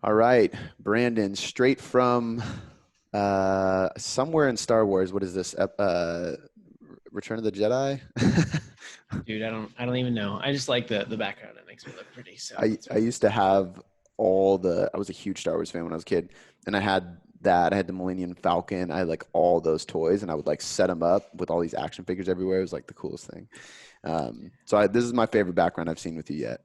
All right, Brandon, straight from somewhere in Star Wars. What is this? Return of the Jedi? Dude, I don't even know. I just like the background. It makes me look pretty. So I that's I what. used to have I was a huge Star Wars fan when I was a kid, and I had the Millennium Falcon. I had like all those toys, and I would like set them up with all these action figures everywhere. It was like the coolest thing. This is my favorite background I've seen with you yet.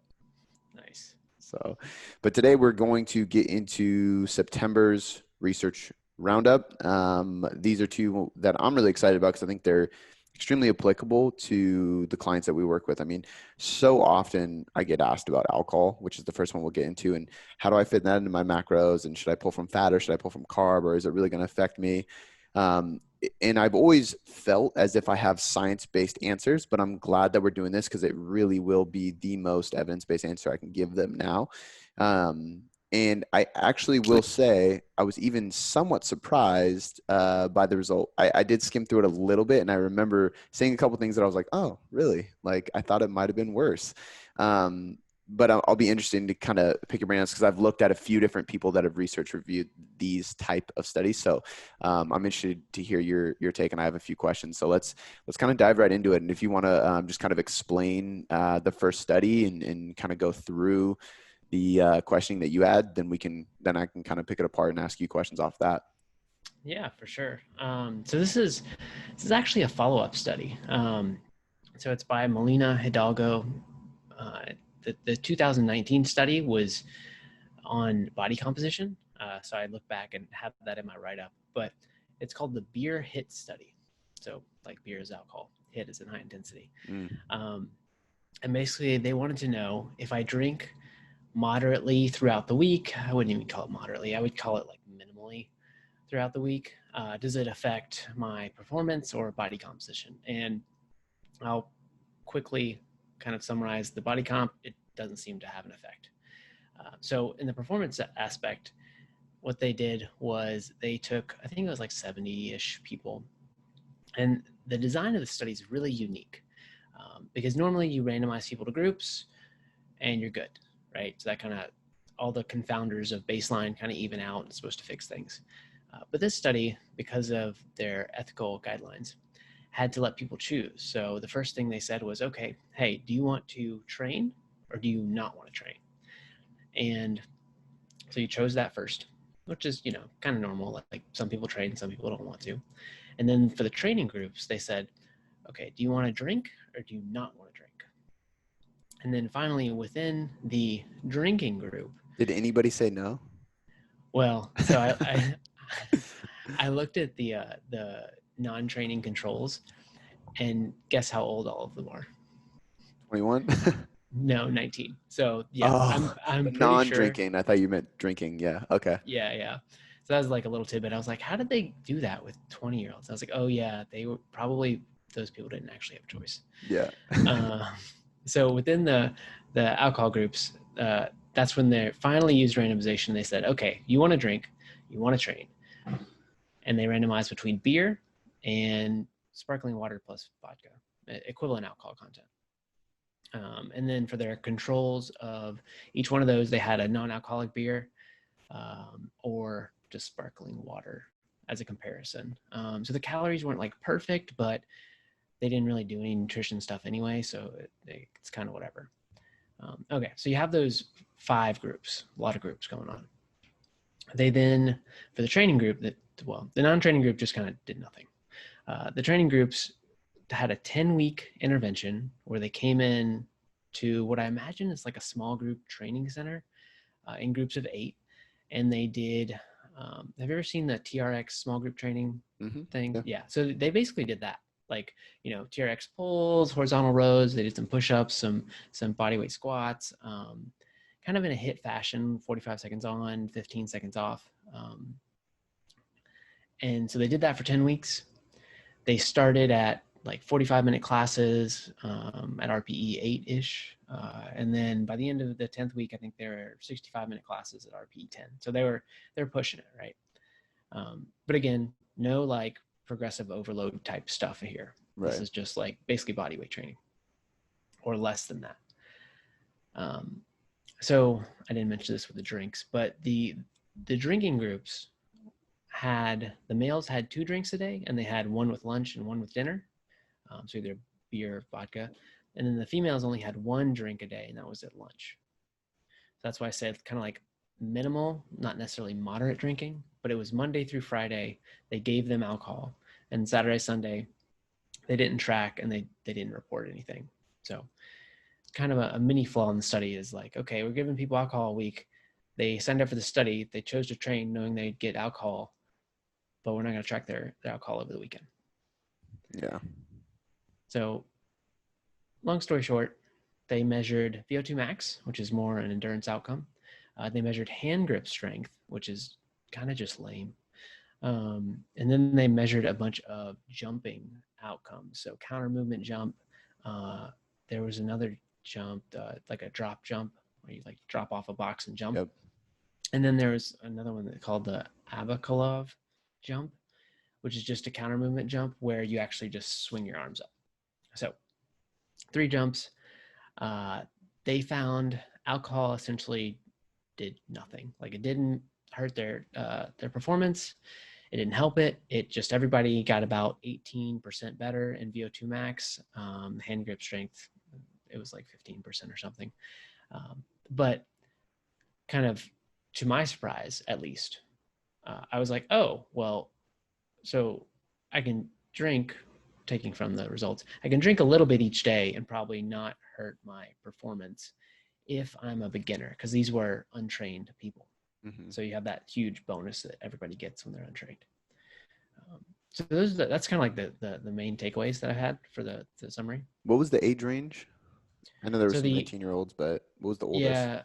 Nice. So, but today we're going to get into September's research roundup. These are two that I'm really excited about because I think they're extremely applicable to the clients that we work with. I mean, so often I get asked about alcohol, which is the first one we'll get into, and how do I fit that into my macros? And should I pull from fat or should I pull from carb, or is it really going to affect me? Um, and I've always felt as if I have science-based answers, but I'm glad that we're doing this because it really will be the most evidence-based answer I can give them now. And I actually will say I was even somewhat surprised by the result. I did skim through it a little bit, and I remember saying a couple things that I was like, "Oh, really?" Like I thought it might have been worse. Um, but I'll be interested to kind of pick your brains because I've looked at a few different people that have research reviewed these type of studies. So I'm interested to hear your take, and I have a few questions. So let's kind of dive right into it. And if you want to just kind of explain the first study and kind of go through the questioning that you had, then I can kind of pick it apart and ask you questions off that. Yeah, for sure. So this is actually a follow-up study. So it's by Molina Hidalgo. Uh, the 2019 study was on body composition. So I look back and have that in my write-up, but it's called the beer hit study. So like beer is alcohol, hit is in high intensity. Mm. Um, and basically they wanted to know if I drink moderately throughout the week. I wouldn't even call it moderately. I would call it like minimally throughout the week. Does it affect my performance or body composition? And I'll quickly kind of summarize the body comp. It doesn't seem to have an effect. So in the performance aspect, what they did was they took, I think it was like 70-ish people. And the design of the study is really unique because normally you randomize people to groups and you're good, right? So that kind of, all the confounders of baseline kind of even out and supposed to fix things. But this study, because of their ethical guidelines, had to let people choose. So the first thing they said was, okay, hey, do you want to train or do you not want to train? And so you chose that first, which is, kind of normal. Like some people train, some people don't want to. And then for the training groups, they said, okay, do you want to drink or do you not want to drink? And then finally, within the drinking group, Did anybody say no? well, so I looked at the non-training controls, and guess how old all of them are? 21? No, 19. So yeah, I'm Oh, I'm the pretty sure. non-drinking. I thought you meant drinking. Yeah. Okay. Yeah, yeah. So that was like a little tidbit. I was like, how did they do that with 20-year-olds? I was like, oh yeah, they were probably, those people didn't actually have a choice. Yeah. Uh, so within the alcohol groups, that's when they finally used randomization. They said, okay, you want to drink, you want to train, and they randomized between beer and sparkling water plus vodka, equivalent alcohol content. And then for their controls of each one of those, they had a non-alcoholic beer or just sparkling water as a comparison. So the calories weren't like perfect, but they didn't really do any nutrition stuff anyway, so it's kind of whatever. Okay, so you have those 5 groups, a lot of groups going on. They then, for the training group, the non-training group just kind of did nothing. The training groups had a 10-week intervention where they came in to what I imagine is like a small group training center in groups of 8, and they did. Have you ever seen the TRX small group training thing? Yeah. Yeah, so they basically did that. Like, TRX pulls, horizontal rows. They did some push-ups, some body weight squats, kind of in a hit fashion, 45 seconds on, 15 seconds off. And so they did that for 10 weeks. They started at like 45-minute classes at RPE 8-ish. And then by the end of the 10th week, I think there were 65-minute classes at RPE 10. So they're pushing it, right? But again, no like progressive overload type stuff here. This Right. is just like basically body weight training or less than that. Um, So I didn't mention this with the drinks, but the drinking groups the males had 2 drinks a day, and they had one with lunch and one with dinner. So either beer or vodka. And then the females only had 1 drink a day, and that was at lunch. So that's why I said kind of like minimal, not necessarily moderate drinking, but it was Monday through Friday. They gave them alcohol, and Saturday, Sunday, they didn't track and they didn't report anything. So kind of a mini flaw in the study is like, okay, we're giving people alcohol a week. They signed up for the study. They chose to train knowing they'd get alcohol, but we're not going to track their alcohol over the weekend. Yeah. So long story short, they measured VO2 max, which is more an endurance outcome. They measured hand grip strength, which is kind of just lame. And then they measured a bunch of jumping outcomes. So counter movement jump. There was another jump, like a drop jump, where you like drop off a box and jump. Yep. And then there was another one called the Abakalov jump, which is just a counter movement jump where you actually just swing your arms up. So 3 jumps. They found alcohol essentially did nothing. Like it didn't hurt their performance. It didn't help it. It just everybody got about 18% better in VO2 max. Hand grip strength, it was like 15% or something. But kind of to my surprise, at least, I was like, oh, well, so I can drink, taking from the results, I can drink a little bit each day and probably not hurt my performance if I'm a beginner, because these were untrained people. Mm-hmm. So you have that huge bonus that everybody gets when they're untrained. So that's kind of like the main takeaways that I had for the summary. What was the age range? I know there were So some 19-year-olds, but what was the oldest? yeah,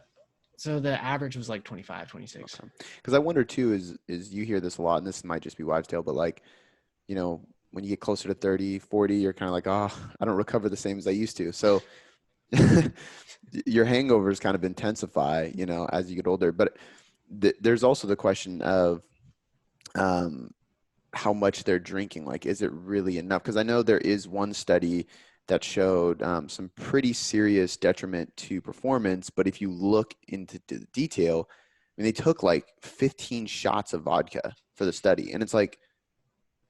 so the average was like 25, 26. Okay. Because I wonder too, is you hear this a lot, and this might just be wives' tale, but like, you know, when you get closer to 30, 40, you're kind of like, oh, I don't recover the same as I used to. So your hangovers kind of intensify, you know, as you get older. But there's also the question of um, how much they're drinking. Like, is it really enough? Because I know there is one study that showed some pretty serious detriment to performance. But if you look into the detail, I mean, they took like 15 shots of vodka for the study. And it's like,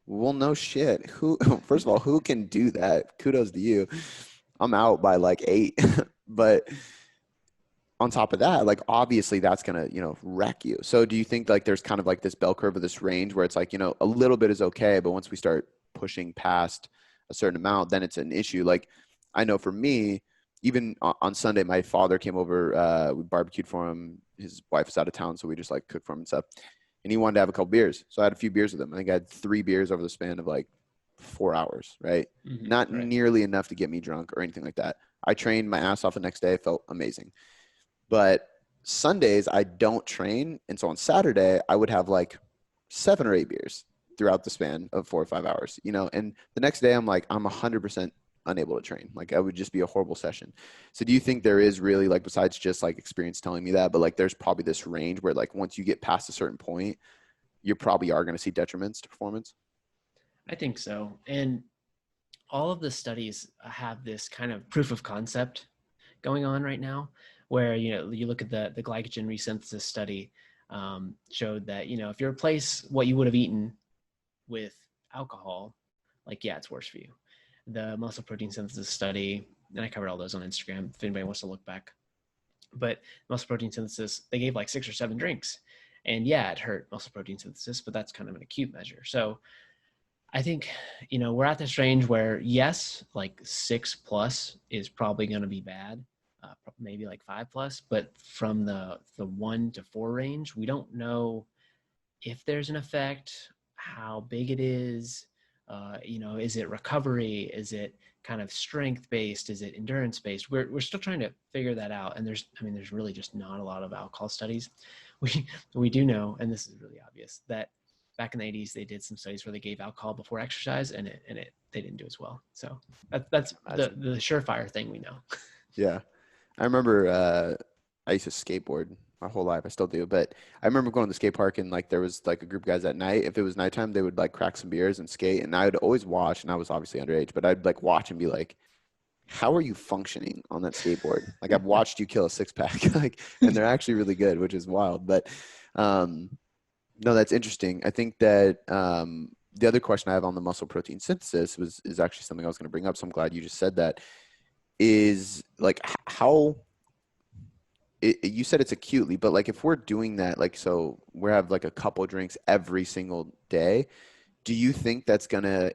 well, no shit. Who, first of all, who can do that? Kudos to you. I'm out by like 8. But on top of that, like obviously that's gonna, you know, wreck you. So do you think like there's kind of like this bell curve of this range where it's like, you know, a little bit is okay, but once we start pushing past a certain amount, then it's an issue. Like I know for me, even on Sunday, my father came over, we barbecued for him. His wife was out of town, so we just like cooked for him and stuff. And he wanted to have a couple beers. So I had a few beers with him. I think I had 3 beers over the span of like 4 hours, right? Mm-hmm, Not right. nearly enough to get me drunk or anything like that. I trained my ass off the next day. I felt amazing. But Sundays, I don't train. And so on Saturday, I would have like 7 or 8 beers throughout the span of 4 or 5 hours, you know, and the next day I'm like, I'm 100% unable to train. Like I would just be a horrible session. So do you think there is really like, besides just like experience telling me that, but like there's probably this range where like once you get past a certain point, you probably are going to see detriments to performance? I think so. And all of the studies have this kind of proof of concept going on right now, where you look at the glycogen resynthesis study, showed that if you replace what you would have eaten with alcohol, like it's worse for you. The muscle protein synthesis study, and I covered all those on Instagram if anybody wants to look back. But muscle protein synthesis, they gave like 6 or 7 drinks, and it hurt muscle protein synthesis, but that's kind of an acute measure. So I think, we're at this range where yes, like 6 plus is probably going to be bad, maybe like 5 plus, but from the 1 to 4 range, we don't know if there's an effect, how big it is, is it recovery? Is it kind of strength based? Is it endurance based? We're still trying to figure that out. And there's really just not a lot of alcohol studies. We do know, and this is really obvious, that back in the 80s, they did some studies where they gave alcohol before exercise, and they didn't do as well. So that's the surefire thing we know. Yeah. I remember I used to skateboard my whole life. I still do. But I remember going to the skate park and like there was like a group of guys at night. If it was nighttime, they would like crack some beers and skate. And I would always watch, and I was obviously underage, but I'd like watch and be like, how are you functioning on that skateboard? Like I've watched you kill a six pack, like, and they're actually really good, which is wild. But um, no, that's interesting. I think that the other question I have on the muscle protein synthesis is actually something I was going to bring up. So I'm glad you just said that. Is like how you said it's acutely, but like if we're doing that, like so we have like a couple drinks every single day, do you think that's gonna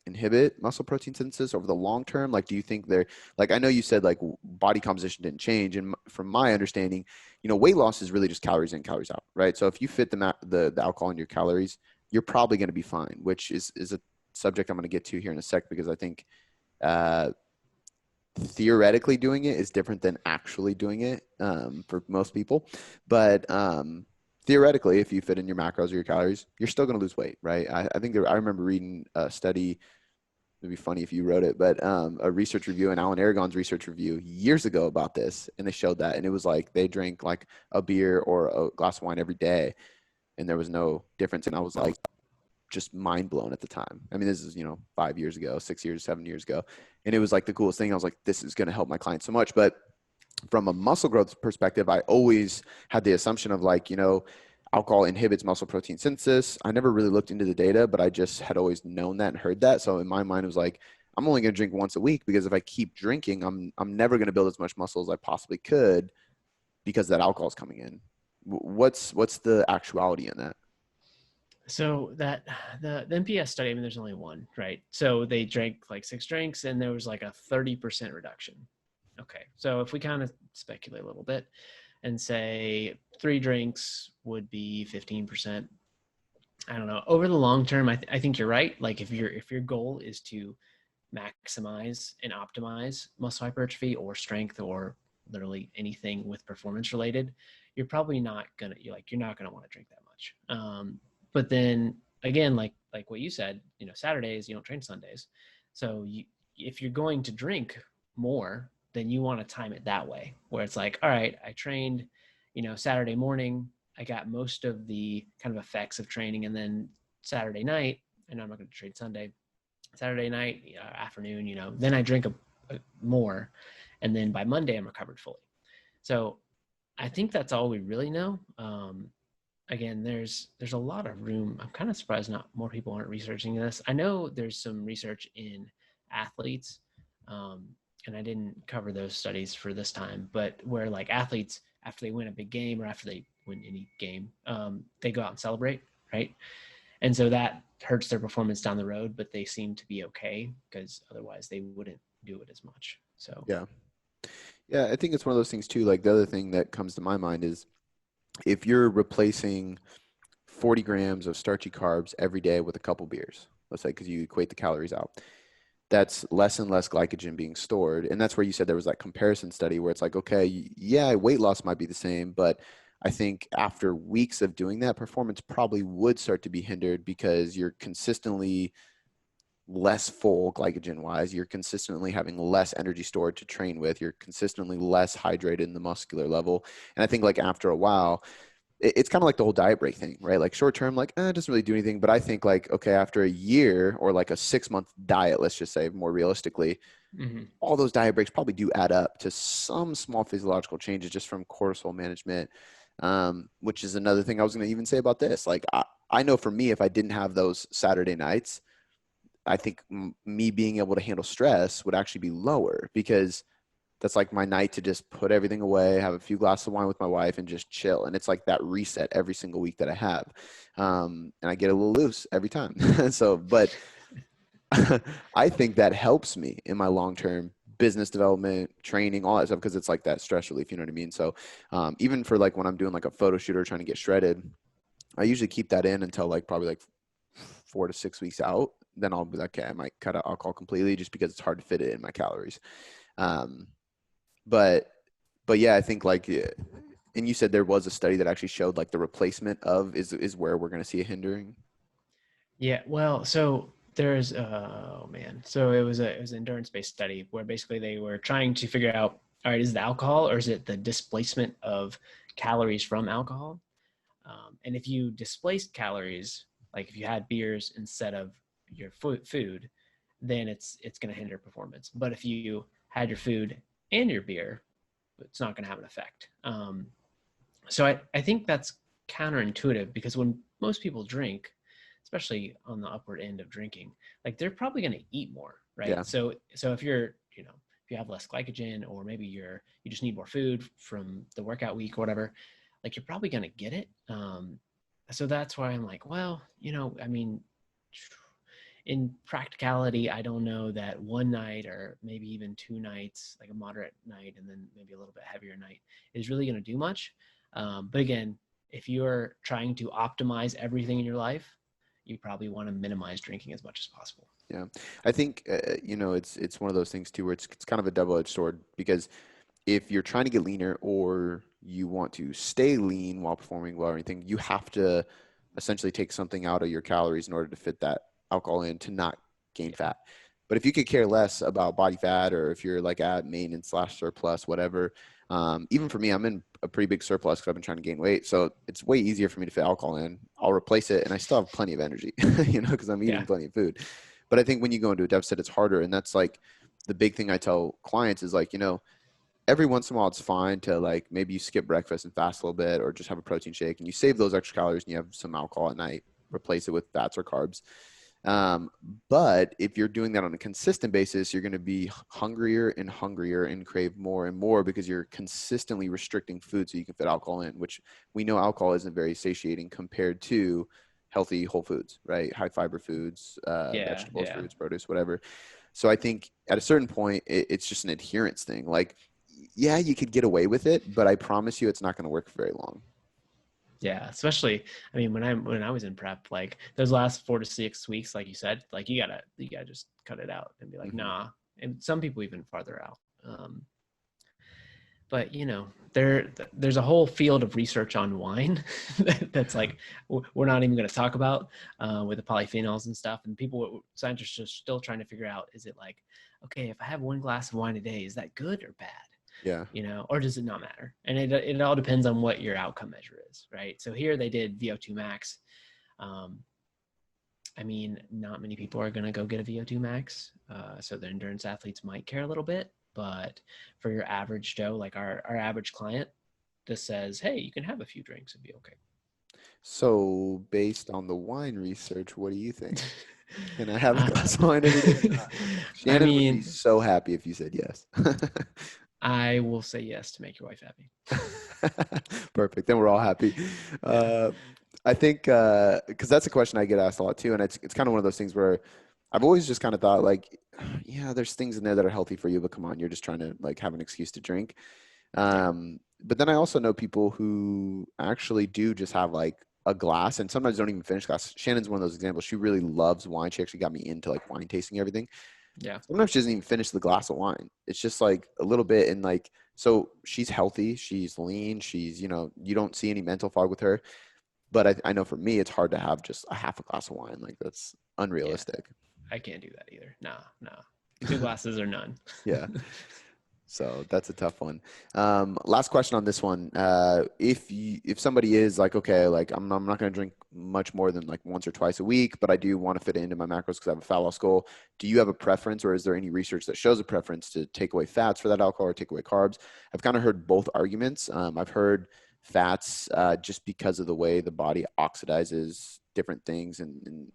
inhibit muscle protein synthesis over the long term? Like, do you think they're like I know you said like body composition didn't change, and from my understanding, weight loss is really just calories in, calories out, right? So if you fit the alcohol in your calories, you're probably going to be fine, which is a subject I'm going to get to here in a sec because I think uh, theoretically doing it is different than actually doing it for most people. But theoretically, if you fit in your macros or your calories, you're still going to lose weight, right? I think I remember reading a study. It'd be funny if you wrote it, but a research review and Alan Aragon's research review years ago about this, and they showed that, and it was like they drank like a beer or a glass of wine every day, and there was no difference. And I was like, just mind blown at the time. I mean, this is, 5 years ago, 6 years, 7 years ago. And it was like the coolest thing. I was like, this is going to help my clients so much. But from a muscle growth perspective, I always had the assumption of like, alcohol inhibits muscle protein synthesis. I never really looked into the data, but I just had always known that and heard that. So in my mind, it was like, I'm only going to drink once a week because if I keep drinking, I'm never going to build as much muscle as I possibly could because that alcohol is coming in. What's the actuality in that? So that the NPS study, I mean, there's only one, right? So they drank like 6 drinks and there was like a 30% reduction. Okay. So if we kind of speculate a little bit and say 3 drinks would be 15%. I don't know. Over the long term, I think you're right. Like if your goal is to maximize and optimize muscle hypertrophy or strength or literally anything with performance related, you're probably not gonna you're not gonna want to drink that much. But then again, like what you said, Saturdays you don't train Sundays, so if you're going to drink more, then you want to time it that way, where it's like, all right, I trained, Saturday morning, I got most of the kind of effects of training, and then Saturday night, and I'm not going to train Sunday. Saturday night, afternoon, then I drink a more, and then by Monday I'm recovered fully. So I think that's all we really know. Again, there's a lot of room. I'm kind of surprised not more people aren't researching this. I know there's some research in athletes, um, and I didn't cover those studies for this time, but where like athletes after they win a big game or after they win any game, they go out and celebrate, right? And so that hurts their performance down the road, but they seem to be okay because otherwise they wouldn't do it as much. So Yeah. Yeah, I think it's one of those things too. Like the other thing that comes to my mind is if you're replacing 40 grams of starchy carbs every day with a couple beers, let's say, because you equate the calories out, that's less and less glycogen being stored. And that's where you said there was that comparison study where it's like, okay, yeah, weight loss might be the same, but I think after weeks of doing that, performance probably would start to be hindered because you're consistently less full glycogen wise. You're consistently having less energy stored to train with. You're consistently less hydrated in the muscular level. And I think like after a while, it's kind of like the whole diet break thing, right? Like short term, like, it doesn't really do anything. But I think like, okay, after a year or like a 6 month diet, let's just say more realistically, mm-hmm. all those diet breaks probably do add up to some small physiological changes just from cortisol management, which is another thing I was going to even say about this. Like, I know for me, if I didn't have those Saturday nights, I think me being able to handle stress would actually be lower because that's like my night to just put everything away, have a few glasses of wine with my wife and just chill. And it's like that reset every single week that I have. And I get a little loose every time. So, but I think that helps me in my long-term business development, training, all that stuff, because it's like that stress relief, you know what I mean? So even for like when I'm doing like a photo shoot or trying to get shredded, I usually keep that in until like probably like 4 to 6 weeks out. Then I'll be like, okay, I might cut out alcohol completely just because it's hard to fit it in my calories. Um, but yeah, I think like, and you said there was a study that actually showed like the replacement of is where we're going to see a hindering. Yeah, well, so there's oh man, so it was an endurance based study where basically they were trying to figure out, all right, is it the alcohol or is it the displacement of calories from alcohol? And if you displaced calories, like if you had beers instead of your food, then it's going to hinder performance. But if you had your food and your beer, it's not going to have an effect. So I think that's counterintuitive, because when most people drink, especially on the upward end of drinking, like they're probably going to eat more, right? Yeah. So if you're, if you have less glycogen, or maybe you just need more food from the workout week or whatever, like you're probably going to get it. So that's why I'm like, well, I mean, in practicality, I don't know that one night or maybe even 2 nights, like a moderate night and then maybe a little bit heavier night, is really going to do much. But again, if you're trying to optimize everything in your life, you probably want to minimize drinking as much as possible. Yeah. I think, it's one of those things too, where it's kind of a double-edged sword, because if you're trying to get leaner or you want to stay lean while performing well or anything, you have to essentially take something out of your calories in order to fit that alcohol in to not gain fat. But if you could care less about body fat, or if you're like at maintenance slash surplus, whatever, even for me, I'm in a pretty big surplus because I've been trying to gain weight. So it's way easier for me to fit alcohol in. I'll replace it and I still have plenty of energy, because I'm eating Yeah. plenty of food. But I think when you go into a deficit, it's harder. And that's like the big thing I tell clients is like, every once in a while it's fine to like maybe you skip breakfast and fast a little bit, or just have a protein shake and you save those extra calories and you have some alcohol at night, replace it with fats or carbs. But if you're doing that on a consistent basis, you're going to be hungrier and hungrier and crave more and more, because you're consistently restricting food so you can fit alcohol in, which we know alcohol isn't very satiating compared to healthy whole foods, right? High fiber foods, Yeah. vegetables, Yeah. fruits, produce, whatever. So I think at a certain point, it's just an adherence thing. Like, yeah, you could get away with it, but I promise you it's not going to work for very long. Yeah, especially, I mean, when I was in prep, like those last 4 to 6 weeks, like you said, like you gotta just cut it out and be like, Mm-hmm. nah. And some people even farther out. But there's a whole field of research on wine that's like we're not even going to talk about, with the polyphenols and stuff. And scientists are still trying to figure out, is it like, okay, if I have 1 glass of wine a day, is that good or bad? Yeah. Or does it not matter? And it all depends on what your outcome measure is, right? So here they did VO2 max. I mean, not many people are going to go get a VO2 max. So the endurance athletes might care a little bit, but for your average Joe, like our average client, just says, hey, you can have a few drinks and be okay. So based on the wine research, what do you think? Can I have a uh, glass of wine every day or not? I Shannon would be mean, so happy if you said yes. I will say yes to make your wife happy. Perfect. Then we're all happy. Yeah. Uh, I think because that's a question I get asked a lot too, and it's kind of one of those things where I've always just kind of thought like, yeah, there's things in there that are healthy for you, but come on, you're just trying to like have an excuse to drink. Yeah. But then I also know people who actually do just have like a glass, and sometimes don't even finish glass. Shannon's one of those examples. She really loves wine. She actually got me into like wine tasting everything. Yeah. Sometimes she doesn't even finish the glass of wine. It's just like a little bit, and like so she's healthy, she's lean, she's you don't see any mental fog with her. But I know for me, it's hard to have just a half a glass of wine. Like that's Yeah. unrealistic. I can't do that either. Nah, nah. 2 glasses or none. Yeah. So that's a tough one. Last question on this one. If somebody is like, okay, like I'm not going to drink much more than like once or twice a week, but I do want to fit it into my macros because I have a fat loss goal. Do you have a preference, or is there any research that shows a preference to take away fats for that alcohol or take away carbs? I've kind of heard both arguments. I've heard fats just because of the way the body oxidizes different things and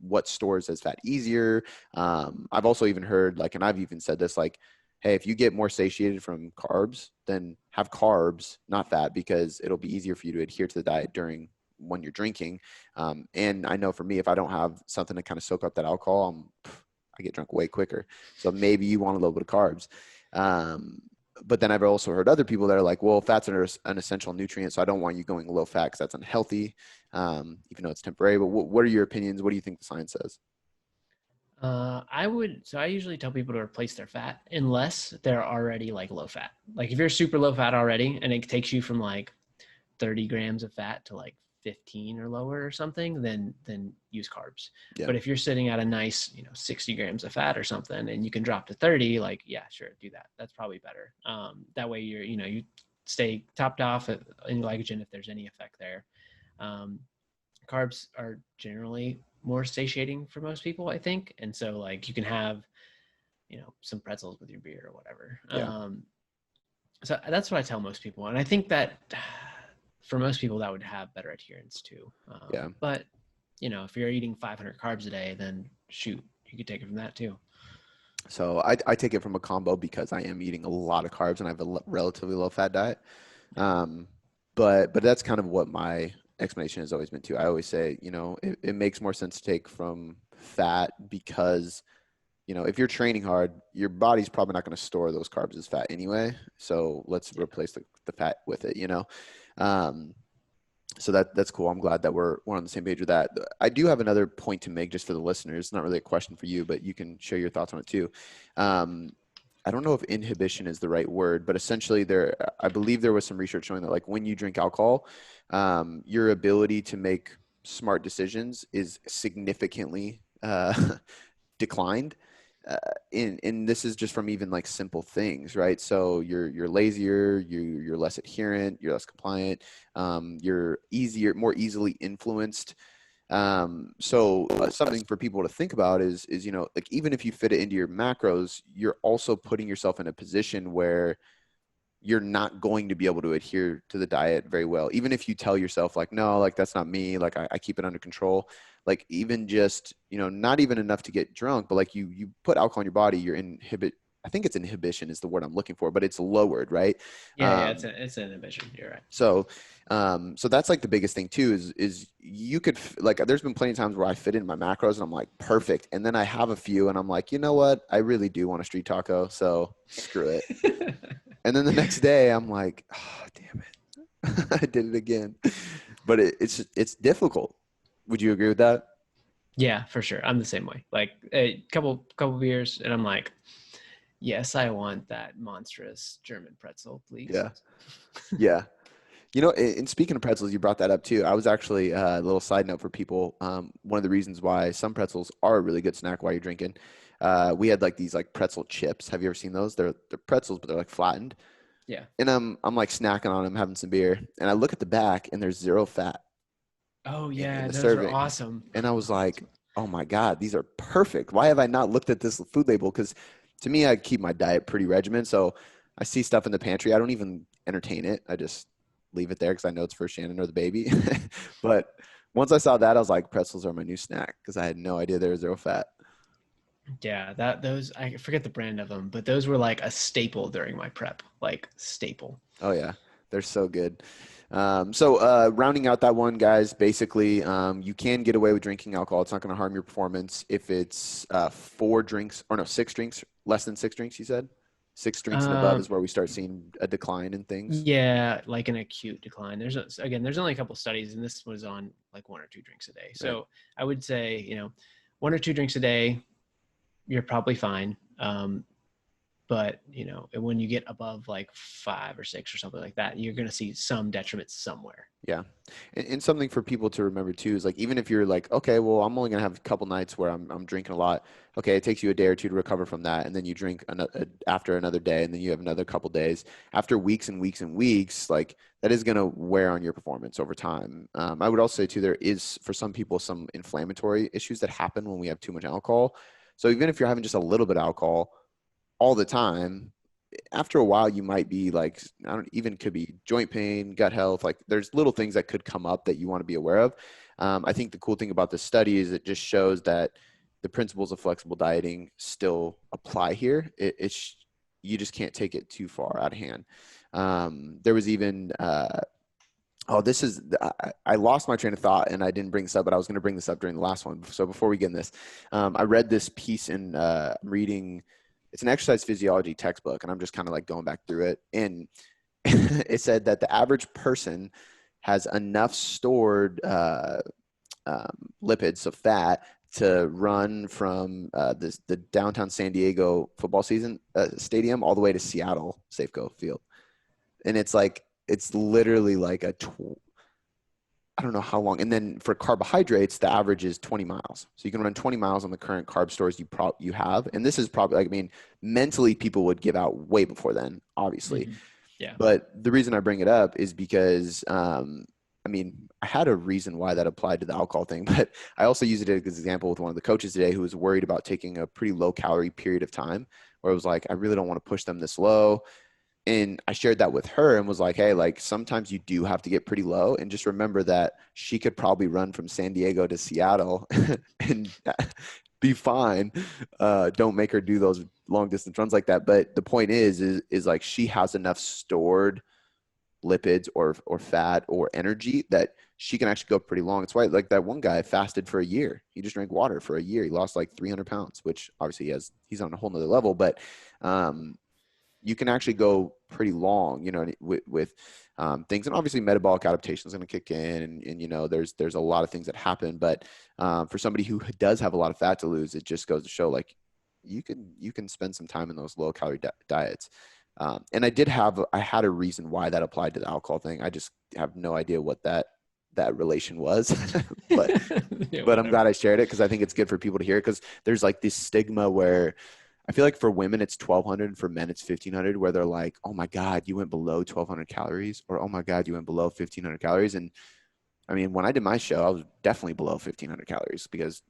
what stores as fat easier. I've also even heard like, and I've even said this like, hey, if you get more satiated from carbs, then have carbs, not fat, because it'll be easier for you to adhere to the diet during when you're drinking. And I know for me, if I don't have something to kind of soak up that alcohol, I get drunk way quicker. So maybe you want a little bit of carbs. But then I've also heard other people that are like, well, fats are an essential nutrient, so I don't want you going low fat because that's unhealthy, even though it's temporary. But what are your opinions? What do you think the science says? I usually tell people to replace their fat unless they're already like low fat. Like if you're super low fat already and it takes you from like 30 grams of fat to like 15 or lower or something, then use carbs. Yeah. But if you're sitting at a nice, 60 grams of fat or something and you can drop to 30, like, yeah, sure, do that. That's probably better. That way you stay topped off in glycogen if there's any effect there. Carbs are generally more satiating for most people, I think. And so like you can have, some pretzels with your beer or whatever. Yeah. So that's what I tell most people. And I think that for most people that would have better adherence too. Yeah. But if you're eating 500 carbs a day, then shoot, you could take it from that too. So I take it from a combo because I am eating a lot of carbs and I have a relatively low fat diet. Yeah. Um, but that's kind of what my explanation has always been too. I always say, it makes more sense to take from fat because, if you're training hard, your body's probably not going to store those carbs as fat anyway. So let's replace the fat with it, Um, so that's cool. I'm glad that we're on the same page with that. I do have another point to make just for the listeners. It's not really a question for you, but you can share your thoughts on it too. Um, I don't know if inhibition is the right word, but essentially I believe there was some research showing that like when you drink alcohol, your ability to make smart decisions is significantly declined. And this is just from even like simple things, right? So you're lazier, you're less adherent, you're less compliant, you're more easily influenced. So something for people to think about is like even if you fit it into your macros, you're also putting yourself in a position where you're not going to be able to adhere to the diet very well. Even if you tell yourself like, no, like that's not me. Like I keep it under control. Like even just, not even enough to get drunk, but like you put alcohol in your body, I think it's inhibition is the word I'm looking for, but it's lowered, right? Yeah, it's an inhibition. You're right. So that's like the biggest thing too, is you could like, there's been plenty of times where I fit in my macros and I'm like, perfect. And then I have a few and I'm like, you know what? I really do want a street taco. So screw it. And then the next day I'm like, oh, damn it. I did it again. But it's difficult. Would you agree with that? Yeah, for sure. I'm the same way. Like a couple beers, and I'm like, yes, I want that monstrous German pretzel, please. Yeah. Yeah. And speaking of pretzels, you brought that up too. I was actually a little side note for people. One of the reasons why some pretzels are a really good snack while you're drinking. We had like these like pretzel chips. Have you ever seen those? They're pretzels, but they're like flattened. Yeah. And I'm like snacking on them, having some beer, and I look at the back, and there's zero fat Oh in yeah, the those are serving. awesome. And I was like, oh my God, these are perfect. Why have I not looked at this food label? Because to me, I keep my diet pretty regimented. So I see stuff in the pantry. I don't even entertain it. I just leave it there because I know it's for Shannon or the baby. But once I saw that, I was like, pretzels are my new snack because I had no idea there was zero fat. Yeah, those I forget the brand of them, but those were like a staple during my prep, like staple. Oh, yeah. They're so good. Rounding out that one, guys, basically, you can get away with drinking alcohol. It's not going to harm your performance if it's 6 drinks, less than 6 drinks, you said? 6 drinks and above is Um, where we start seeing a decline in things. yeah, like an acute decline. There's only a couple studies, and this was on like 1 or 2 drinks a day. Right. So I would say, 1 or 2 drinks a day, you're probably fine. But when you get above like 5 or 6 or something like that, you're going to see some detriment somewhere. Yeah. And something for people to remember too is like, even if you're like, okay, well, I'm only going to have a couple nights where I'm drinking a lot. Okay. It takes you a day or two to recover from that. And then you drink after another day, and then you have another couple days after weeks and weeks and weeks, like that is going to wear on your performance over time. I would also say too, there is for some people, some inflammatory issues that happen when we have too much alcohol. So even if you're having just a little bit of alcohol all the time, after a while you might be like, I don't even could be joint pain, gut health. Like there's little things that could come up that you want to be aware of. I think the cool thing about this study is it just shows that the principles of flexible dieting still apply here. You just can't take it too far out of hand. There was even I lost my train of thought and I didn't bring this up, but I was going to bring this up during the last one. So before we get in this, I read this piece in reading. It's an exercise physiology textbook, and I'm just kind of like going back through it. And it said that the average person has enough stored lipids of fat to run from the downtown San Diego football season stadium all the way to Seattle Safeco Field. And it's literally like I don't know how long. And then for carbohydrates, the average is 20 miles. So you can run 20 miles on the current carb stores you have. And this is probably like, I mean, mentally people would give out way before then, obviously. Mm-hmm. Yeah. But the reason I bring it up is because I mean, I had a reason why that applied to the alcohol thing, but I also used it as an example with one of the coaches today who was worried about taking a pretty low calorie period of time where it was like, I really don't want to push them this low. And I shared that with her and was like, hey, like sometimes you do have to get pretty low. And just remember that she could probably run from San Diego to Seattle and be fine. Don't make her do those long distance runs like that. But the point is like she has enough stored lipids or fat or energy that she can actually go pretty long. It's why like that one guy fasted for a year. He just drank water for a year. He lost like 300 pounds, which obviously he's on a whole nother level, but you can actually go pretty long, you know, with things. And obviously metabolic adaptation is going to kick in and, you know, there's a lot of things that happen, but for somebody who does have a lot of fat to lose, it just goes to show like you can spend some time in those low calorie diets. And I had a reason why that applied to the alcohol thing. I just have no idea what that relation was, but, Yeah, but I'm whatever. glad I shared it because I think it's good for people to hear because there's like this stigma where I feel like for women it's 1200, for men it's 1500, where they're like, oh my God, you went below 1200 calories, or oh my God, you went below 1500 calories. And I mean, when I did my show, I was definitely below 1500 calories because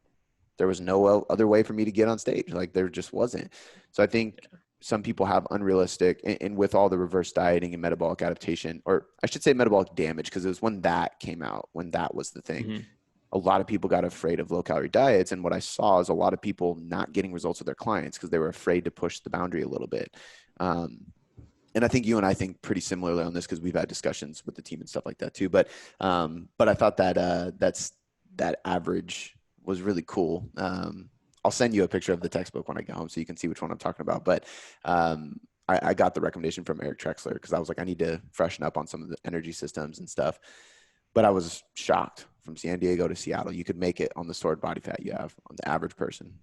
there was no other way for me to get on stage. Like there just wasn't. So I think some people have unrealistic, and with all the reverse dieting and metabolic adaptation, or I should say metabolic damage, because it was when that came out, when that was the thing. Mhm. A lot of people got afraid of low calorie diets. And what I saw is a lot of people not getting results with their clients because they were afraid to push the boundary a little bit. Um, and I think you and I think pretty similarly on this because we've had discussions with the team and stuff like that too. But I thought that that average was really cool. I'll send you a picture of the textbook when I get home so you can see which one I'm talking about. But I got the recommendation from Eric Trexler because I was like, I need to freshen up on some of the energy systems and stuff. But I was shocked from San Diego to Seattle. You could make it on the stored body fat you have on the average person.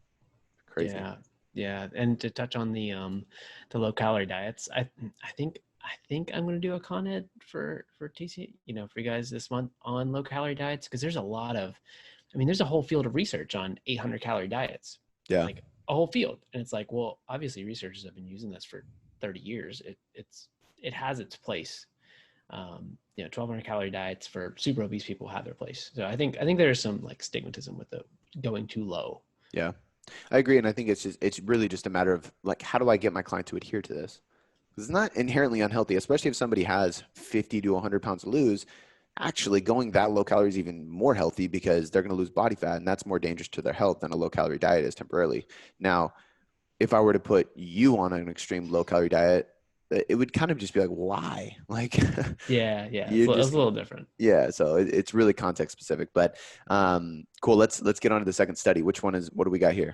Crazy. Yeah, yeah. And to touch on the low calorie diets, I think I'm gonna do a con ed for TC, you know, for you guys this month on low calorie diets because there's a lot of, I mean, there's a whole field of research on 800 calorie diets, Yeah. like a whole field, and it's like, well, obviously researchers have been using this for 30 years. It has its place. You know, 1200 calorie diets for super obese people have their place. So I think there's some like stigmatism with the going too low. Yeah. I agree. And I think it's really just a matter of like, how do I get my client to adhere to this? Because it's not inherently unhealthy, especially if somebody has 50 to 100 pounds to lose. Actually, going that low calorie is even more healthy because they're going to lose body fat, and that's more dangerous to their health than a low calorie diet is temporarily. Now, if I were to put you on an extreme low calorie diet, it would kind of just be like, why? Like, Yeah, yeah, you're it's just a little different. yeah. So it's really context specific. But cool. Let's get on to the second study. What do we got here?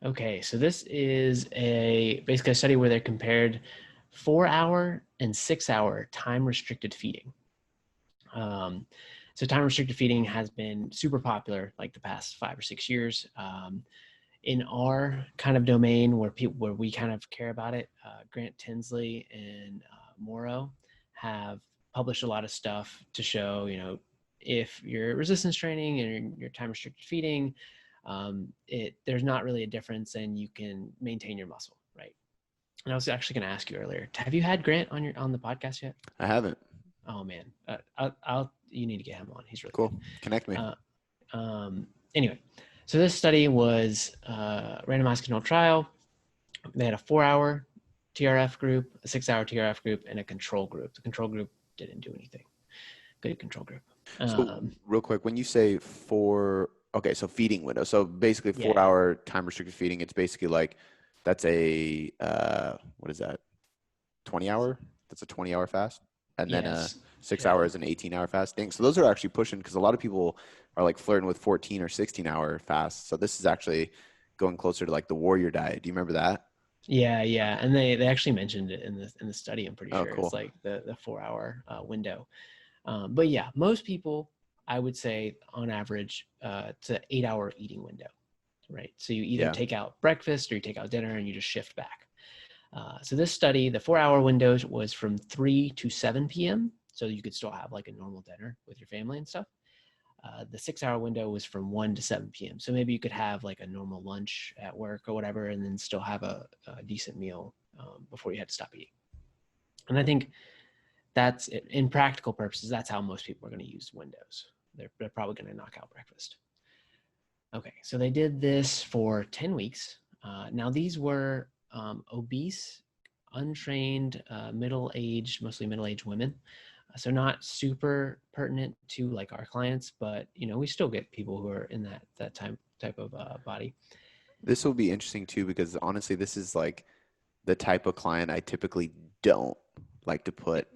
Okay, so this is basically a study where they compared 4 hour and 6 hour time restricted feeding. Um, so time restricted feeding has been super popular like the past 5 or 6 years. In our kind of domain where we kind of care about it, Grant Tinsley and Morrow have published a lot of stuff to show, you know, if you're resistance training and you're time restricted feeding, there's not really a difference and you can maintain your muscle, right? And I was actually going to ask you earlier, have you had Grant on the podcast yet? I haven't. Oh man, you need to get him on. He's really Cool. good. Connect me. Uh, anyway, so this study was a randomized controlled trial. They had a 4 hour TRF group, a 6 hour TRF group, and a control group. The control group didn't do anything. Good control group. So real quick, when you say okay, so feeding window. So basically four Yeah. hour time restricted feeding, it's basically like that's a what is that? 20 hour? That's a 20-hour fast. And then a Yes. 6 hour Yeah. is an 18-hour fast thing. So those are actually pushing because a lot of people are like flirting with 14 or 16-hour fasts. So this is actually going closer to like the warrior diet. Do you remember that? Yeah, yeah, and they actually mentioned it in the study. I'm pretty Oh, sure it's cool. like the 4 hour window. But yeah, most people, I would say, on average, it's an 8 hour eating window, right? So you either Yeah. take out breakfast or you take out dinner and you just shift back. So this study, the 4 hour windows was from 3 to 7 p.m. So you could still have like a normal dinner with your family and stuff. The 6 hour window was from 1 to 7 p.m. So maybe you could have like a normal lunch at work or whatever, and then still have a decent meal before you had to stop eating. And I think that's in practical purposes, that's how most people are going to use Windows. They're probably going to knock out breakfast. Okay, so they did this for 10 weeks. Now these were obese, untrained, middle-aged, mostly middle-aged women. So not super pertinent to like our clients, but we still get people who are in that type of body. This will be interesting too, because honestly, this is like the type of client I typically don't like to put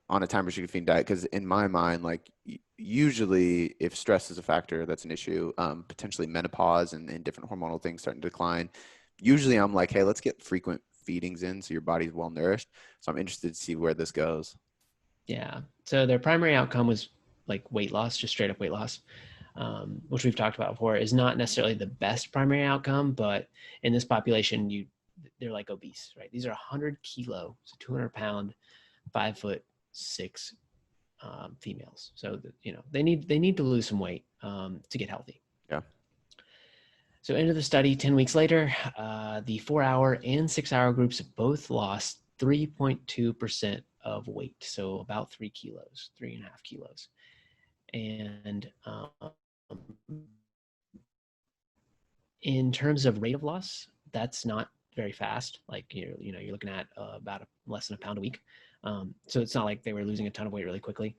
on a time restricted feeding diet. Because in my mind, like usually if stress is a factor, that's an issue. Potentially menopause and different hormonal things starting to decline. Usually I'm like, hey, let's get frequent feedings in so your body's well nourished. So I'm interested to see where this goes. Yeah. So their primary outcome was like weight loss, just straight up weight loss, which we've talked about before, is not necessarily the best primary outcome, but in this population, they're like obese, right? These are 100 kilo, so 200-pound, 5'6" females. So they need to lose some weight to get healthy. Yeah. So into the study, 10 weeks later, the 4-hour and 6-hour groups both lost 3.2% of weight. So about 3 kilos, 3.5 kilos. And in terms of rate of loss, that's not very fast. Like you're looking at about less than a pound a week. So it's not like they were losing a ton of weight really quickly.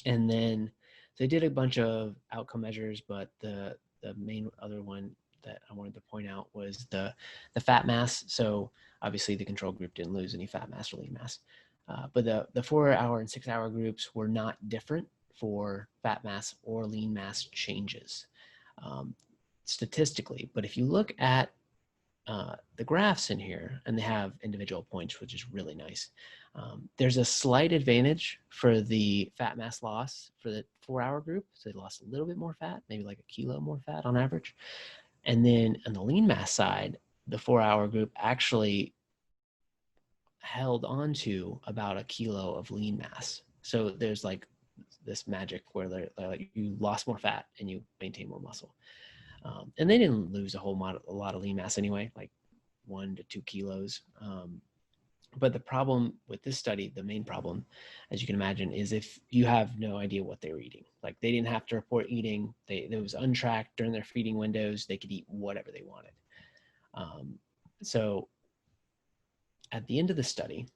And then they did a bunch of outcome measures, but the main other one that I wanted to point out was the fat mass. So obviously the control group didn't lose any fat mass or lean mass, but the 4-hour and 6-hour groups were not different for fat mass or lean mass changes statistically. But if you look at the graphs in here, and they have individual points, which is really nice. There's a slight advantage for the fat mass loss for the 4-hour group. So they lost a little bit more fat, maybe like a kilo more fat on average. And then on the lean mass side, the 4-hour group actually held on to about a kilo of lean mass. So there's like this magic where they're like you lost more fat and you maintain more muscle. And they didn't lose a lot of lean mass anyway, like 1 to 2 kilos. But the problem with this study, the main problem, as you can imagine, is if you have no idea what they were eating. Like they didn't have to report eating. It was untracked during their feeding windows. They could eat whatever they wanted. So at the end of the study,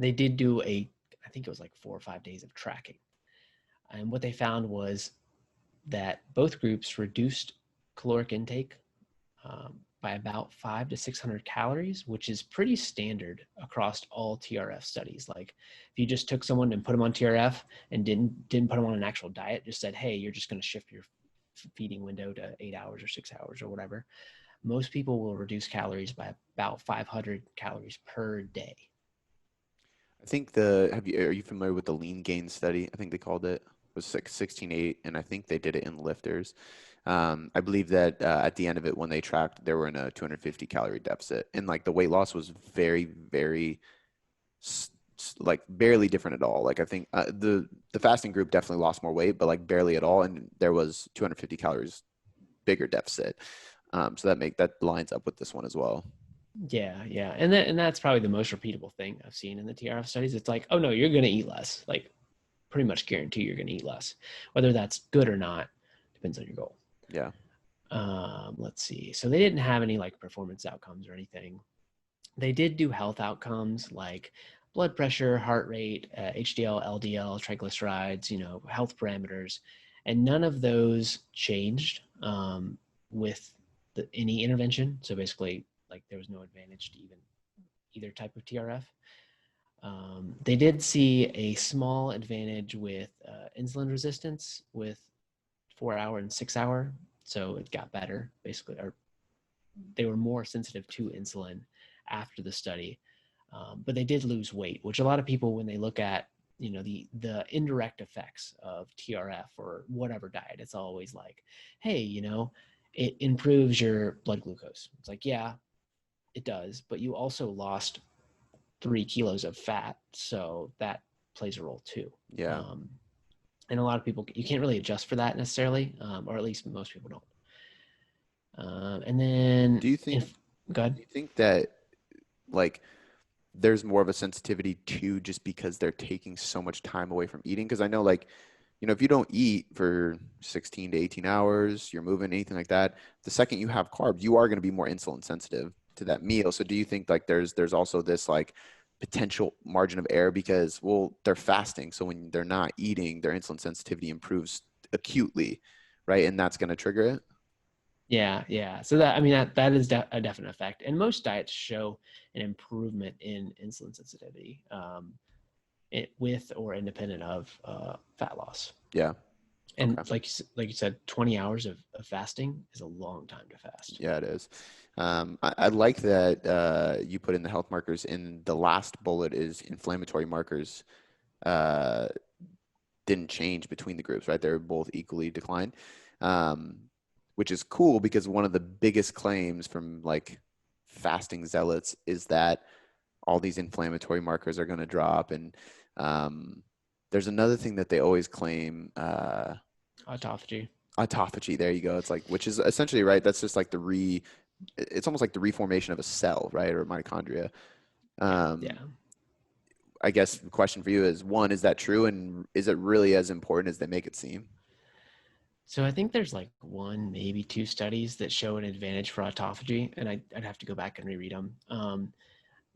they did do I think it was like 4 or 5 days of tracking. And what they found was that both groups reduced caloric intake by about 500 to 600 calories, which is pretty standard across all TRF studies. Like if you just took someone and put them on TRF and didn't put them on an actual diet, just said, hey, you're just going to shift your feeding window to 8 hours or 6 hours or whatever, most people will reduce calories by about 500 calories per day. I think are you familiar with the lean gain study? I think they called it. It was 16.8, and I think they did it in lifters. I believe that at the end of it, when they tracked, they were in a 250 calorie deficit, and like the weight loss was very, very like barely different at all. Like I think the fasting group definitely lost more weight, but like barely at all, and there was 250 calories bigger deficit. So that lines up with this one as well. Yeah, and that's probably the most repeatable thing I've seen in the TRF studies. It's like, oh no, you're going to eat less. Like, pretty much guarantee you're going to eat less. Whether that's good or not depends on your goal. Yeah. Let's see. So they didn't have any like performance outcomes or anything. They did do health outcomes like blood pressure, heart rate, HDL, LDL, triglycerides, health parameters, and none of those changed with any intervention. So basically, like there was no advantage to either type of TRF. They did see a small advantage with insulin resistance with 4-hour and 6-hour. So it got better, basically, or they were more sensitive to insulin after the study. But they did lose weight, which a lot of people, when they look at the indirect effects of TRF or whatever diet, it's always like, hey, it improves your blood glucose. It's like, yeah, it does, but you also lost 3 kilos of fat, so that plays a role too. Yeah. And a lot of people, you can't really adjust for that necessarily, or at least most people don't. And then, Do you think go ahead. do you think that like there's more of a sensitivity to just because they're taking so much time away from eating. Because I know, like, if you don't eat for 16 to 18 hours, you're moving, anything like that, the second you have carbs, you are going to be more insulin sensitive to that meal. So do you think like there's also this like potential margin of error because, well, they're fasting. So when they're not eating, their insulin sensitivity improves acutely, right? And that's going to trigger it. Yeah, yeah. So that is a definite effect, and most diets show an improvement in insulin sensitivity, with or independent of fat loss. Yeah. And Okay. like you said, 20 hours of fasting is a long time to fast. Yeah, it is. I like that you put in the health markers in the last bullet is inflammatory markers uh, didn't change between the groups, right? They're both equally declined, um, which is cool because one of the biggest claims from like fasting zealots is that all these inflammatory markers are going to drop. And um, there's another thing that they always claim. Autophagy. Autophagy. There you go. It's like, which is essentially right. That's just like it's almost like the reformation of a cell, right? Or mitochondria. Yeah, yeah. Um, I guess the question for you is one, is that true? And is it really as important as they make it seem? So I think there's like one, maybe two studies that show an advantage for autophagy, and I'd have to go back and reread them.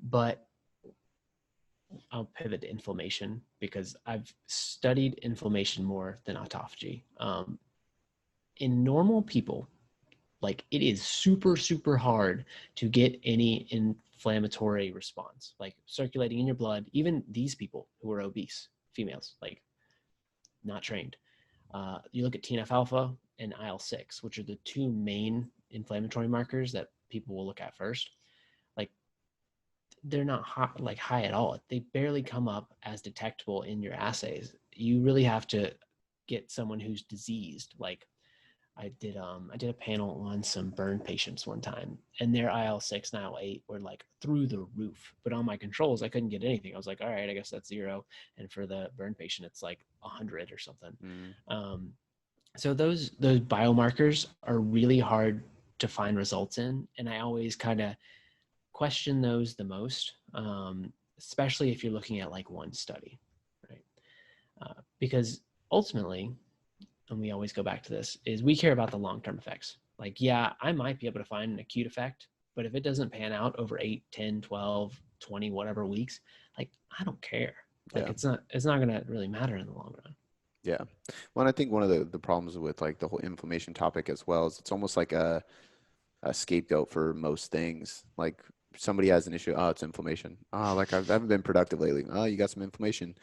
But I'll pivot to inflammation because I've studied inflammation more than autophagy. In normal people, like it is super, super hard to get any inflammatory response, like circulating in your blood. Even these people who are obese, females, like not trained. You look at TNF alpha and IL-6, which are the two main inflammatory markers that people will look at first. Like they're not high at all. They barely come up as detectable in your assays. You really have to get someone who's diseased. Like I did a panel on some burn patients one time, and their IL-6 and IL-8 were like through the roof. But on my controls, I couldn't get anything. I was like, all right, I guess that's 0. And for the burn patient, it's like 100 or something. Mm, Um, so those biomarkers are really hard to find results in, and I always kind of question those the most, especially if you're looking at like one study, right? Because ultimately, and we always go back to this, is we care about the long-term effects. Like, yeah, I might be able to find an acute effect, but if it doesn't pan out over 8, 10, 12, 20, whatever weeks, like I don't care. Like yeah. it's not going to really matter in the long run. Yeah. Well, and I think one of the problems with like the whole inflammation topic as well is it's almost like a scapegoat for most things. Like somebody has an issue, oh, it's inflammation. Oh, like I haven't been productive lately. Oh, you got some inflammation.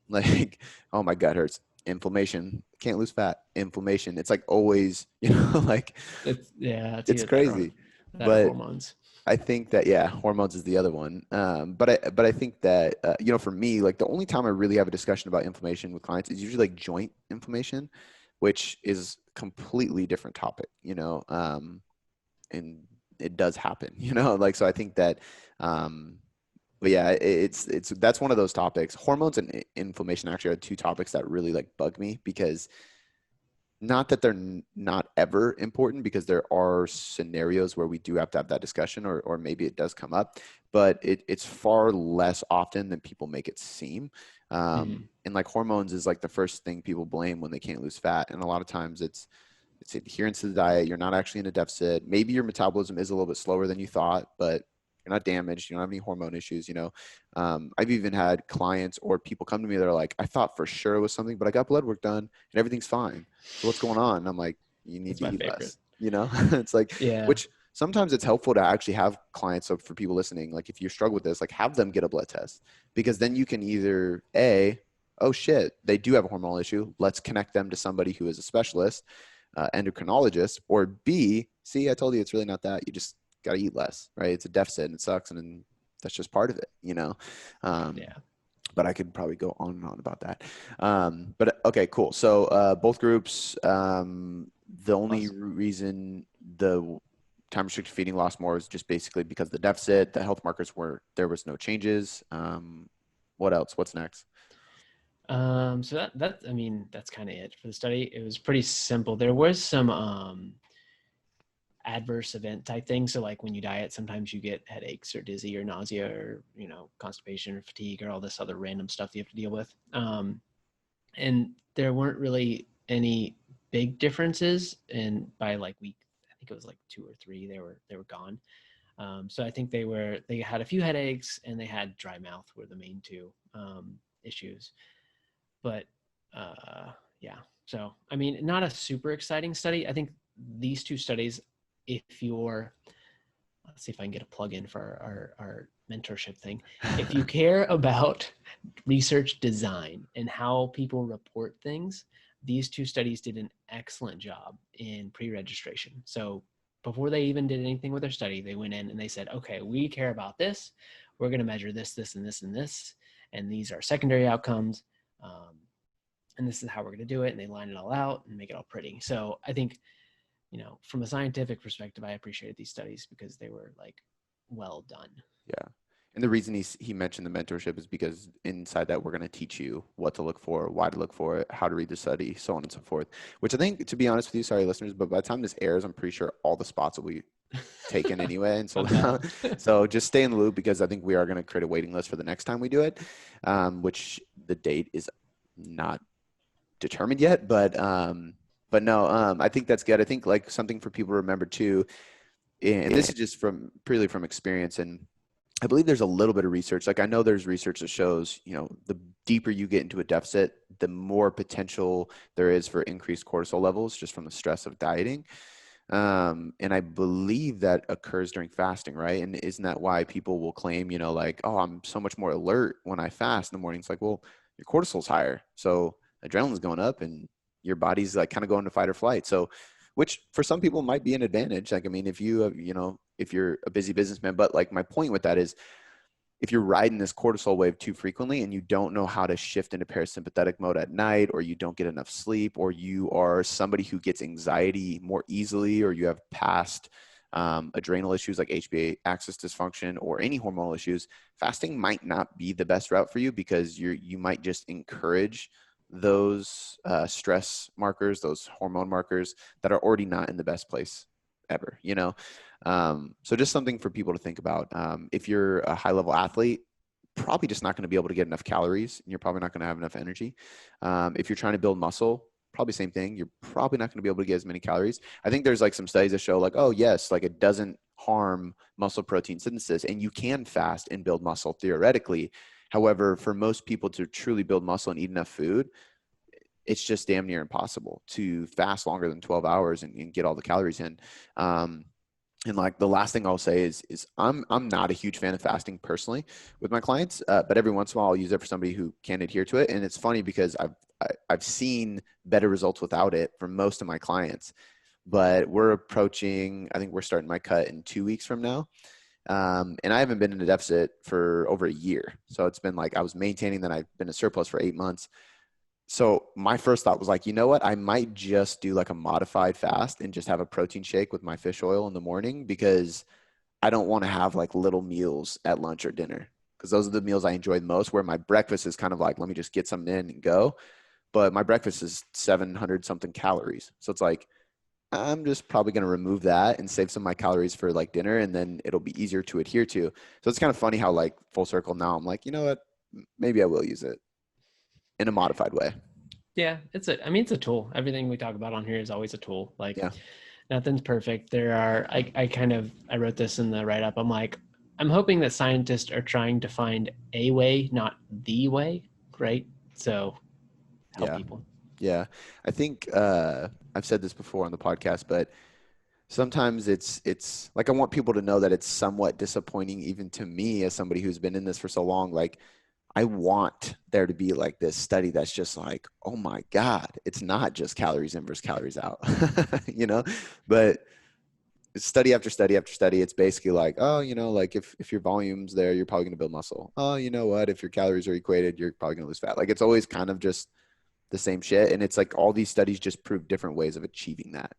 Like, oh, my gut hurts. Inflammation. Can't lose fat. Inflammation. It's like always, like It's it's either that or crazy. But hormones. I think that yeah, hormones is the other one. But I think that for me, like the only time I really have a discussion about inflammation with clients is usually like joint inflammation, which is completely different topic. And it does happen. Like so. I think that, but yeah, it's that's one of those topics. Hormones and inflammation actually are two topics that really like bug me because not that they're not ever important because there are scenarios where we do have to have that discussion or maybe it does come up, but it's far less often than people make it seem. Mm-hmm. And like hormones is like the first thing people blame when they can't lose fat. And a lot of times it's adherence to the diet. You're not actually in a deficit. Maybe your metabolism is a little bit slower than you thought, but you're not damaged. You don't have any hormone issues. I've even had clients or people come to me that are like, I thought for sure it was something, but I got blood work done and everything's fine. So what's going on? And I'm like, you need That's to my eat favorite. less. It's like, Yeah. which sometimes it's helpful to actually have clients. So for people listening, like if you struggle with this, like have them get a blood test because then you can either oh shit, they do have a hormonal issue. Let's connect them to somebody who is a specialist, endocrinologist, or B, see, I told you it's really not that. You just got to eat less, right? It's a deficit and it sucks. And then that's just part of it. Um, Yeah. but I could probably go on and on about that. But okay, cool. So both groups, the only Plus, reason the time restricted feeding lost more is just basically because of the deficit. The health markers there was no changes. What else? What's next? so I mean, that's kind of it for the study. It was pretty simple. There was some adverse event type thing. So like when you diet, sometimes you get headaches or dizzy or nausea or, constipation or fatigue or all this other random stuff you have to deal with. And there weren't really any big differences. And by like week, I think it was like 2 or 3, they were gone. So I think they had a few headaches and they had dry mouth were the main two issues. But yeah, so I mean, not a super exciting study. I think these two studies, if you're, let's see if I can get a plug in for our mentorship thing. If you care about research design and how people report things, these two studies did an excellent job in pre-registration. So before they even did anything with their study, they went in and they said, okay, we care about this. We're going to measure this, this, and this, and this. And these are secondary outcomes. And this is how we're going to do it. And they line it all out and make it all pretty. So I think, from a scientific perspective, I appreciated these studies because they were like well done. Yeah. And the reason he mentioned the mentorship is because inside that, we're going to teach you what to look for, why to look for it, how to read the study, so on and so forth, which I think, to be honest with you, sorry, listeners, but by the time this airs, I'm pretty sure all the spots will be taken anyway. And so, so just stay in the loop because I think we are going to create a waiting list for the next time we do it, which the date is not determined yet, but no, I think that's good. I think like something for people to remember too, and this is just purely from experience, and I believe there's a little bit of research. Like I know there's research that shows, the deeper you get into a deficit, the more potential there is for increased cortisol levels just from the stress of dieting. And I believe that occurs during fasting, right? And isn't that why people will claim, like, oh, I'm so much more alert when I fast in the morning? It's like, well, your cortisol's higher. So adrenaline's going up and your body's like kind of going to fight or flight. So, which for some people might be an advantage. Like, I mean, if you have, if you're a busy businessman, but like my point with that is if you're riding this cortisol wave too frequently and you don't know how to shift into parasympathetic mode at night, or you don't get enough sleep, or you are somebody who gets anxiety more easily, or you have past adrenal issues like HPA axis dysfunction or any hormonal issues, fasting might not be the best route for you because you might just encourage those stress markers, those hormone markers that are already not in the best place ever, so just something for people to think about. If you're a high level athlete, probably just not going to be able to get enough calories and you're probably not going to have enough energy. If you're trying to build muscle, probably same thing. You're probably not going to be able to get as many calories. I think there's like some studies that show like, oh yes, like it doesn't harm muscle protein synthesis and you can fast and build muscle theoretically. However, for most people to truly build muscle and eat enough food, it's just damn near impossible to fast longer than 12 hours and get all the calories in. And like the last thing I'll say is I'm not a huge fan of fasting personally with my clients, but every once in a while I'll use it for somebody who can adhere to it. And it's funny because I've seen better results without it for most of my clients. But we're approaching, I think we're starting my cut in 2 weeks from now. And I haven't been in a deficit for over a year. So it's been like I was maintaining, then I've been a surplus for 8 months. So my first thought was like, you know what? I might just do like a modified fast and just have a protein shake with my fish oil in the morning because I don't want to have like little meals at lunch or dinner because those are the meals I enjoy the most, where my breakfast is kind of like, let me just get something in and go. But my breakfast is 700 something calories. So it's like, I'm just probably going to remove that and save some of my calories for like dinner, and then it'll be easier to adhere to. So it's kind of funny how like full circle now I'm like, you know what? Maybe I will use it in a modified way. Yeah, it's a tool. Everything we talk about on here is always a tool. Like Yeah. nothing's perfect. There are, I wrote this in the write up. I'm like, I'm hoping that scientists are trying to find a way, not the way, right? So help Yeah. people. Yeah. I think I've said this before on the podcast, but sometimes it's like I want people to know that it's somewhat disappointing even to me as somebody who's been in this for so long. Like I want there to be like this study that's just like, oh my God, it's not just calories in versus calories out, but study after study after study, it's basically like, oh, like if your volume's there, you're probably going to build muscle. Oh, you know what? If your calories are equated, you're probably going to lose fat. Like it's always kind of just the same shit. And it's like all these studies just prove different ways of achieving that.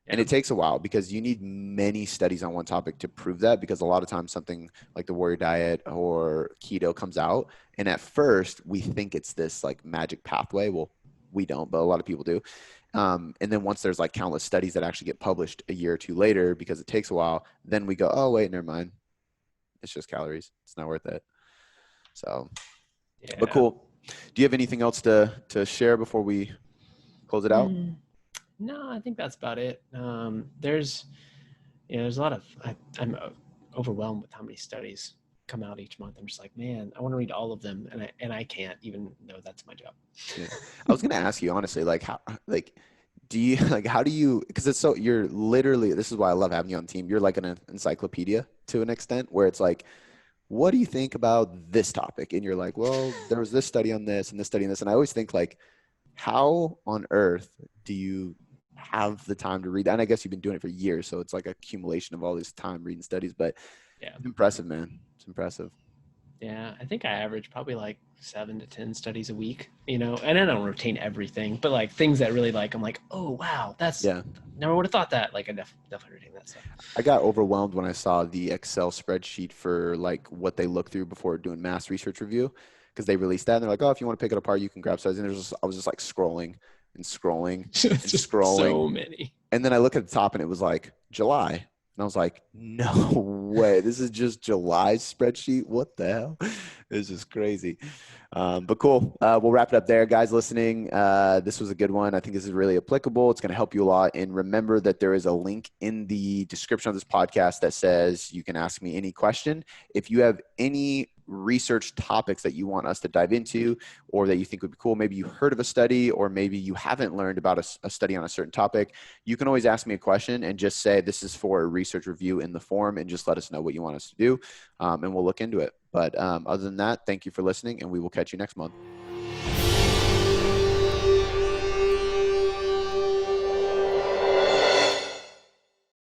And Yeah. it takes a while because you need many studies on one topic to prove that, because a lot of times something like the warrior diet or keto comes out. And at first we think it's this like magic pathway. Well, we don't, but a lot of people do. And then once there's like countless studies that actually get published a year or two later, because it takes a while, then we go, oh, wait, never mind. It's just calories. It's not worth it. So, but Yeah. cool. Do you have anything else to share before we close it out? No, I think that's about it. There's there's a lot of I'm overwhelmed with how many studies come out each month. I'm just like, man, I want to read all of them, and I can't, even though that's my job. Yeah. I was gonna ask you honestly, like how, like, do you like how do you? Because it's so you're literally. This is why I love having you on the team. You're like an encyclopedia to an extent, where it's like, what do you think about this topic? And you're like, well, there was this study on this and this study on this, and I always think like, how on earth do you have the time to read that? And I guess you've been doing it for years, so it's like accumulation of all this time reading studies. But Yeah. it's impressive, man. It's impressive. Yeah, I think I average probably like 7 to 10 studies a week, and I don't retain everything, but like things that really like, I'm like, oh, wow, that's Yeah. never would have thought that. Like I definitely retain that stuff. I got overwhelmed when I saw the Excel spreadsheet for like what they look through before doing mass research review, because they released that and they're like, oh, if you want to pick it apart, you can grab studies. And I was just like scrolling and scrolling and Just scrolling. so many. And then I look at the top and it was like July. And I was like, no way. This is just July's spreadsheet. What the hell? It's just crazy. But cool. We'll wrap it up there. Guys listening, this was a good one. I think this is really applicable. It's going to help you a lot. And remember that there is a link in the description of this podcast that says you can ask me any question. If you have any research topics that you want us to dive into or that you think would be cool, maybe you heard of a study or maybe you haven't learned about a study on a certain topic, you can always ask me a question and just say this is for a research review in the form and just let us know what you want us to do, and we'll look into it. But other than that, thank you for listening and we will catch you next month.